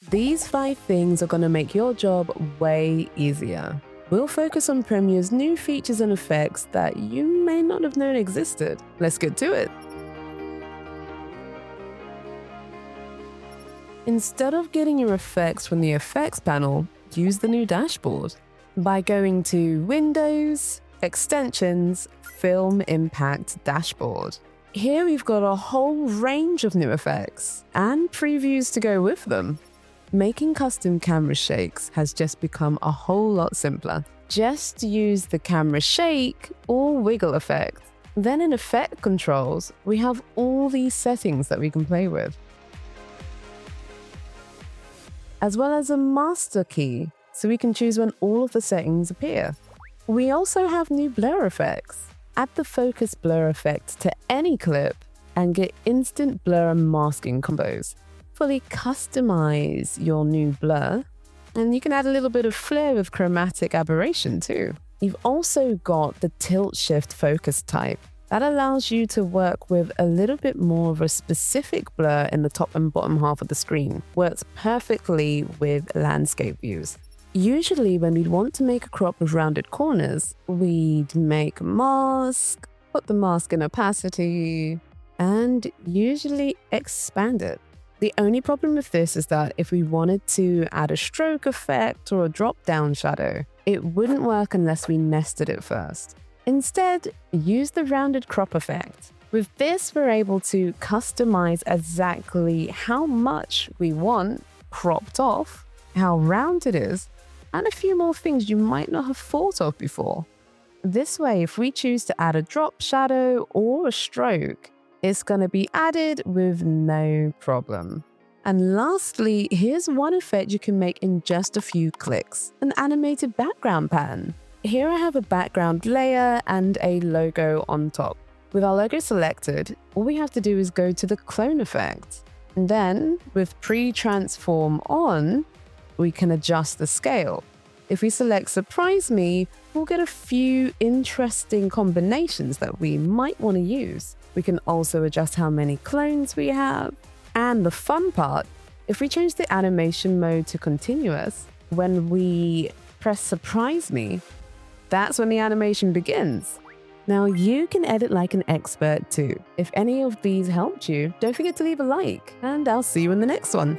These 5 things are going to make your job way easier. We'll focus on Premiere's new features and effects that you may not have known existed. Let's get to it. Instead of getting your effects from the effects panel, use the new dashboard by going to Windows, Extensions, Film Impact Dashboard. Here we've got a whole range of new effects and previews to go with them. Making custom camera shakes has just become a whole lot simpler. Just use the camera shake or wiggle effect. Then in effect controls, we have all these settings that we can play with, as well as a master key, so we can choose when all of the settings appear. We also have new blur effects. Add the focus blur effect to any clip and get instant blur and masking combos. Fully customize your new blur, and you can add a little bit of flair with chromatic aberration too. You've also got the tilt shift focus type. That allows you to work with a little bit more of a specific blur in the top and bottom half of the screen. Works perfectly with landscape views. Usually when we'd want to make a crop with rounded corners, we'd make a mask, put the mask in opacity, and usually expand it. The only problem with this is that if we wanted to add a stroke effect or a drop-down shadow, it wouldn't work unless we nested it first. Instead, use the rounded crop effect. With this, we're able to customize exactly how much we want cropped off, how round it is, and a few more things you might not have thought of before. This way, if we choose to add a drop shadow or a stroke, it's going to be added with no problem. And lastly, here's one effect you can make in just a few clicks: an animated background pattern. Here I have a background layer and a logo on top. With our logo selected, all we have to do is go to the clone effect. And then, with pre-transform on, we can adjust the scale. If we select Surprise Me, we'll get a few interesting combinations that we might want to use. We can also adjust how many clones we have. And the fun part, if we change the animation mode to continuous, when we press Surprise Me, that's when the animation begins. Now you can edit like an expert too. If any of these helped you, don't forget to leave a like, and I'll see you in the next one.